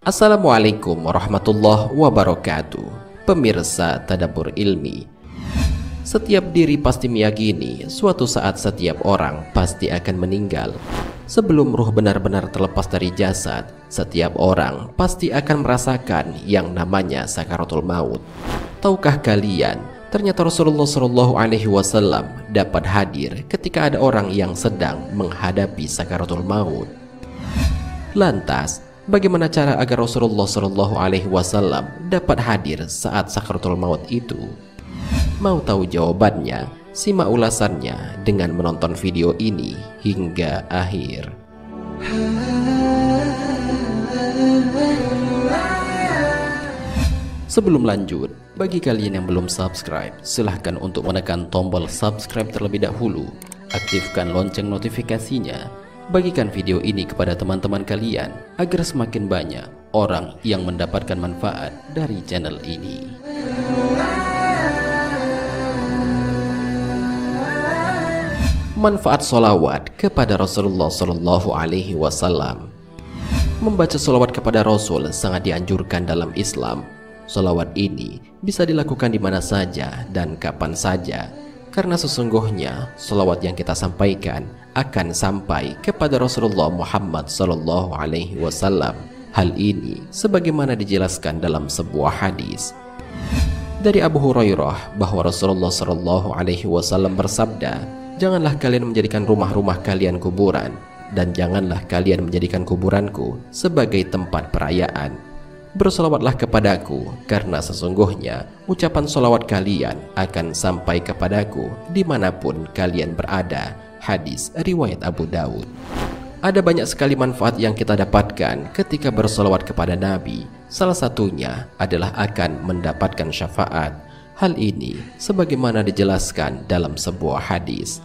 Assalamualaikum warahmatullahi wabarakatuh. Pemirsa Tadabbur Ilmi, setiap diri pasti meyakini suatu saat setiap orang pasti akan meninggal. Sebelum ruh benar-benar terlepas dari jasad, setiap orang pasti akan merasakan yang namanya sakaratul maut. Tahukah kalian, ternyata Rasulullah SAW dapat hadir ketika ada orang yang sedang menghadapi sakaratul maut. Lantas, bagaimana cara agar Rasulullah SAW dapat hadir saat sakaratul maut itu? Mau tahu jawabannya? Simak ulasannya dengan menonton video ini hingga akhir. Sebelum lanjut, bagi kalian yang belum subscribe, silahkan untuk menekan tombol subscribe terlebih dahulu. Aktifkan lonceng notifikasinya. Bagikan video ini kepada teman-teman kalian agar semakin banyak orang yang mendapatkan manfaat dari channel ini. Manfaat sholawat kepada Rasulullah SAW. Membaca sholawat kepada Rasul sangat dianjurkan dalam Islam. Sholawat ini bisa dilakukan di mana saja dan kapan saja, karena sesungguhnya sholawat yang kita sampaikan akan sampai kepada Rasulullah Muhammad SAW. Hal ini sebagaimana dijelaskan dalam sebuah hadis dari Abu Hurairah bahwa Rasulullah SAW bersabda, "Janganlah kalian menjadikan rumah-rumah kalian kuburan, dan janganlah kalian menjadikan kuburanku sebagai tempat perayaan. Bersolawatlah kepadaku, karena sesungguhnya ucapan solawat kalian akan sampai kepadaku dimanapun kalian berada." Hadis riwayat Abu Daud. Ada banyak sekali manfaat yang kita dapatkan ketika bersolawat kepada Nabi. Salah satunya adalah akan mendapatkan syafaat. Hal ini sebagaimana dijelaskan dalam sebuah hadis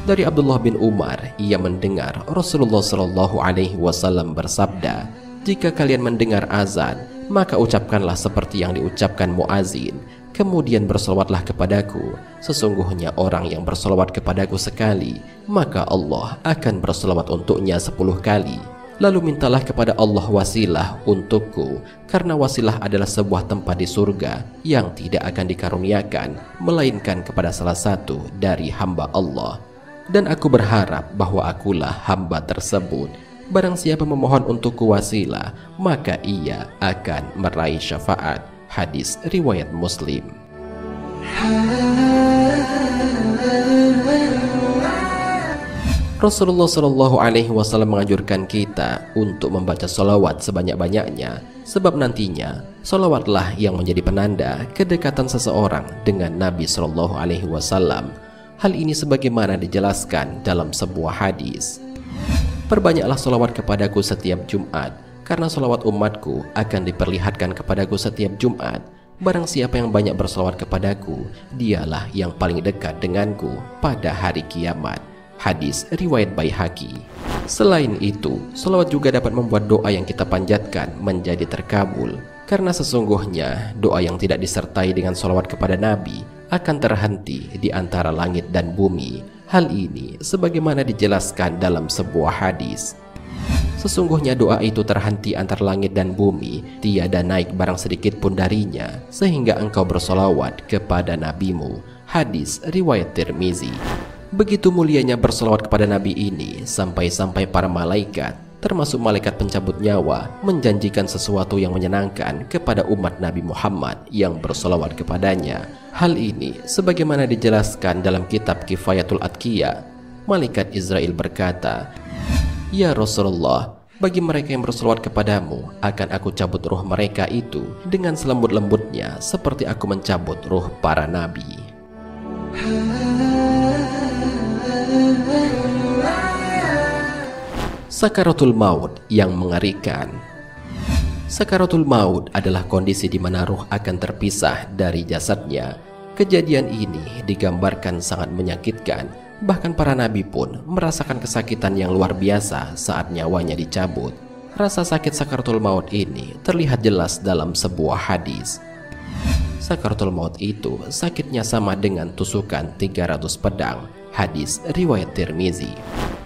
dari Abdullah bin Umar. Ia mendengar Rasulullah SAW bersabda, "Jika kalian mendengar azan, maka ucapkanlah seperti yang diucapkan muazin, kemudian bersolawatlah kepadaku. Sesungguhnya orang yang bersolawat kepadaku sekali, maka Allah akan bersolawat untuknya 10 kali. Lalu mintalah kepada Allah wasilah untukku, karena wasilah adalah sebuah tempat di surga yang tidak akan dikaruniakan melainkan kepada salah satu dari hamba Allah. Dan aku berharap bahwa akulah hamba tersebut. Barang siapa memohon untukku wasilah, maka ia akan meraih syafaat." Hadis riwayat Muslim. Rasulullah SAW menganjurkan kita untuk membaca sholawat sebanyak-banyaknya, sebab nantinya sholawatlah yang menjadi penanda kedekatan seseorang dengan Nabi SAW. Hal ini sebagaimana dijelaskan dalam sebuah hadis, "Perbanyaklah sholawat kepadaku setiap Jumat, karena sholawat umatku akan diperlihatkan kepadaku setiap Jumat. Barang siapa yang banyak bersolawat kepadaku, dialah yang paling dekat denganku pada hari kiamat." Hadis riwayat Baihaqi. Selain itu, sholawat juga dapat membuat doa yang kita panjatkan menjadi terkabul, karena sesungguhnya doa yang tidak disertai dengan sholawat kepada Nabi akan terhenti di antara langit dan bumi. Hal ini sebagaimana dijelaskan dalam sebuah hadis, "Sesungguhnya doa itu terhenti antara langit dan bumi, tiada naik barang sedikit pun darinya, sehingga engkau bersolawat kepada nabimu." Hadis riwayat Tirmizi. Begitu mulianya bersolawat kepada Nabi ini, sampai-sampai para malaikat, termasuk malaikat pencabut nyawa, menjanjikan sesuatu yang menyenangkan kepada umat Nabi Muhammad yang bersolawat kepadanya. Hal ini sebagaimana dijelaskan dalam kitab Kifayatul Atqiya. Malaikat Israel berkata, "Ya Rasulullah, bagi mereka yang bersolawat kepadamu, akan aku cabut ruh mereka itu dengan selembut-lembutnya seperti aku mencabut ruh para nabi." Sakaratul maut yang mengerikan. Sakaratul maut adalah kondisi di mana ruh akan terpisah dari jasadnya. Kejadian ini digambarkan sangat menyakitkan. Bahkan para nabi pun merasakan kesakitan yang luar biasa saat nyawanya dicabut. Rasa sakit sakaratul maut ini terlihat jelas dalam sebuah hadis. Sakaratul maut itu sakitnya sama dengan tusukan 300 pedang. Hadis riwayat Tirmizi.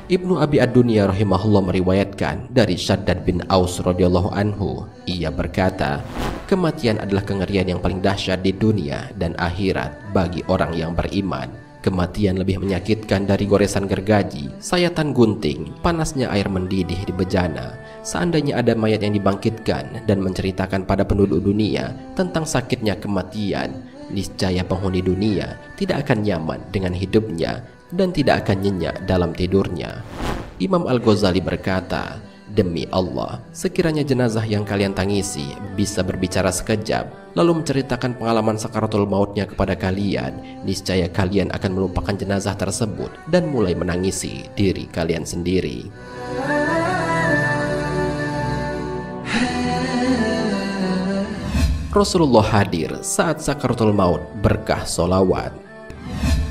Ibnu Abi Ad-Dunya rahimahullah meriwayatkan dari Syaddad bin Aus radhiyallahu anhu, ia berkata, kematian adalah kengerian yang paling dahsyat di dunia dan akhirat bagi orang yang beriman. Kematian lebih menyakitkan dari goresan gergaji, sayatan gunting, panasnya air mendidih di bejana. Seandainya ada mayat yang dibangkitkan dan menceritakan pada penduduk dunia tentang sakitnya kematian, niscaya penghuni dunia tidak akan nyaman dengan hidupnya dan tidak akan nyenyak dalam tidurnya. Imam Al-Ghazali berkata, demi Allah, sekiranya jenazah yang kalian tangisi bisa berbicara sekejap, lalu menceritakan pengalaman sakaratul mautnya kepada kalian, niscaya kalian akan melupakan jenazah tersebut dan mulai menangisi diri kalian sendiri. Rasulullah hadir saat sakaratul maut berkah solawat.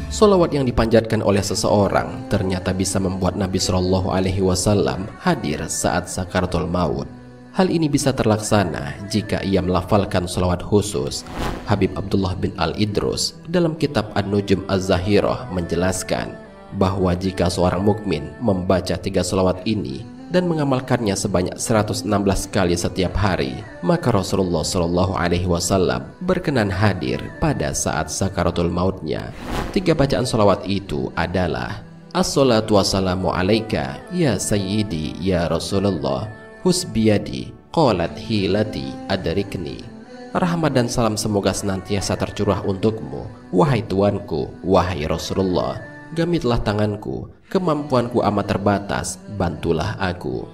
Solawat yang dipanjatkan oleh seseorang ternyata bisa membuat Nabi Shallallahu Alaihi Wasallam hadir saat sakaratul maut. Hal ini bisa terlaksana jika ia melafalkan solawat khusus. Habib Abdullah bin Al-Idrus dalam kitab An-Nujum Az-Zahirah menjelaskan bahwa jika seorang mukmin membaca 3 solawat ini dan mengamalkannya sebanyak 116 kali setiap hari, maka Rasulullah Shallallahu Alaihi Wasallam berkenan hadir pada saat sakaratul mautnya. 3 bacaan solawat itu adalah: As-salatu wassalamu alaika ya sayyidi ya Rasulullah, husbiyadi qalat hilati adrikni. Rahmat dan salam semoga senantiasa tercurah untukmu, wahai tuanku, wahai Rasulullah. Gamitlah tanganku, kemampuanku amat terbatas, bantulah aku.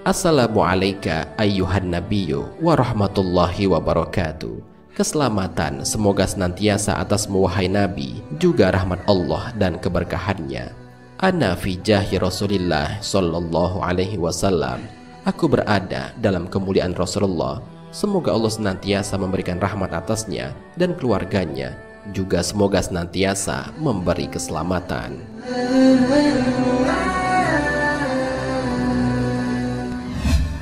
Assalamu alayka ayyuhan nabiyyu wa rahmatullahi wa barakatuh. Keselamatan semoga senantiasa atasmu wahai Nabi, juga rahmat Allah dan keberkahannya. Ana fi jahi Rasulillah sallallahu alaihi wasallam. Aku berada dalam kemuliaan Rasulullah. Semoga Allah senantiasa memberikan rahmat atasnya dan keluarganya, juga semoga senantiasa memberi keselamatan.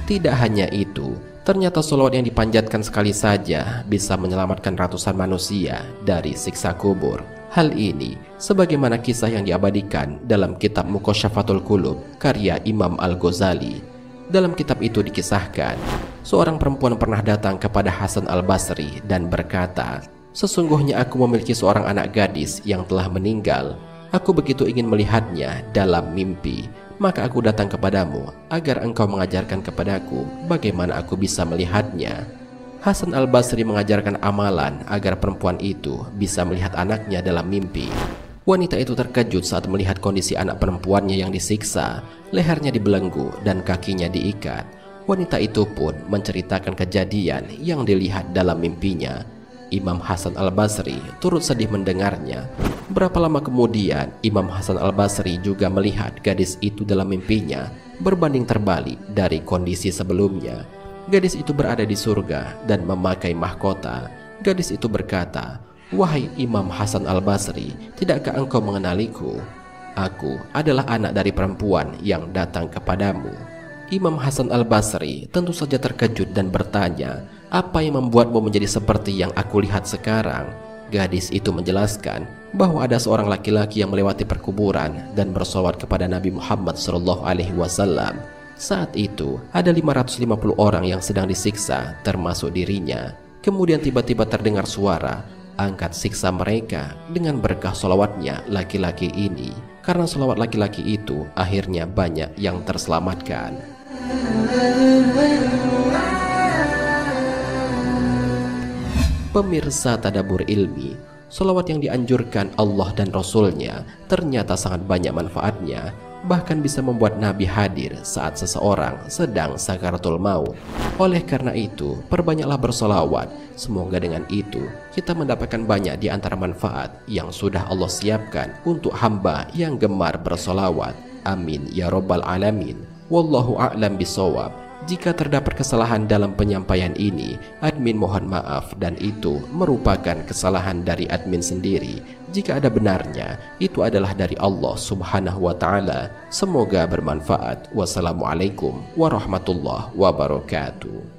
Tidak hanya itu, ternyata sholawat yang dipanjatkan sekali saja bisa menyelamatkan ratusan manusia dari siksa kubur. Hal ini sebagaimana kisah yang diabadikan dalam kitab Muqasyafatul Qulub karya Imam Al-Ghazali. Dalam kitab itu dikisahkan, seorang perempuan pernah datang kepada Hasan Al-Basri dan berkata, sesungguhnya aku memiliki seorang anak gadis yang telah meninggal. Aku begitu ingin melihatnya dalam mimpi. Maka aku datang kepadamu agar engkau mengajarkan kepadaku bagaimana aku bisa melihatnya. Hasan Al-Basri mengajarkan amalan agar perempuan itu bisa melihat anaknya dalam mimpi. Wanita itu terkejut saat melihat kondisi anak perempuannya yang disiksa, lehernya dibelenggu dan kakinya diikat. Wanita itu pun menceritakan kejadian yang dilihat dalam mimpinya. Imam Hasan Al-Basri turut sedih mendengarnya. Berapa lama kemudian Imam Hasan Al-Basri juga melihat gadis itu dalam mimpinya berbanding terbalik dari kondisi sebelumnya. Gadis itu berada di surga dan memakai mahkota. Gadis itu berkata, wahai Imam Hasan Al-Basri, tidakkah engkau mengenaliku? Aku adalah anak dari perempuan yang datang kepadamu. Imam Hasan Al-Basri tentu saja terkejut dan bertanya, apa yang membuatmu menjadi seperti yang aku lihat sekarang? Gadis itu menjelaskan bahwa ada seorang laki-laki yang melewati perkuburan dan bersolawat kepada Nabi Muhammad SAW. Saat itu ada 550 orang yang sedang disiksa termasuk dirinya. Kemudian tiba-tiba terdengar suara, angkat siksa mereka dengan berkah solawatnya laki-laki ini. Karena solawat laki-laki itu akhirnya banyak yang terselamatkan. Pemirsa Tadabbur Ilmi, sholawat yang dianjurkan Allah dan Rasulnya ternyata sangat banyak manfaatnya, bahkan bisa membuat Nabi hadir saat seseorang sedang sakaratul maut. Oleh karena itu, perbanyaklah bersolawat. Semoga dengan itu kita mendapatkan banyak di antara manfaat yang sudah Allah siapkan untuk hamba yang gemar bersolawat. Amin ya Rabbal Alamin. Wallahu a'lam bishawab. Jika terdapat kesalahan dalam penyampaian ini, admin mohon maaf dan itu merupakan kesalahan dari admin sendiri. Jika ada benarnya, itu adalah dari Allah Subhanahu wa Ta'ala. Semoga bermanfaat. Wassalamualaikum warahmatullahi wabarakatuh.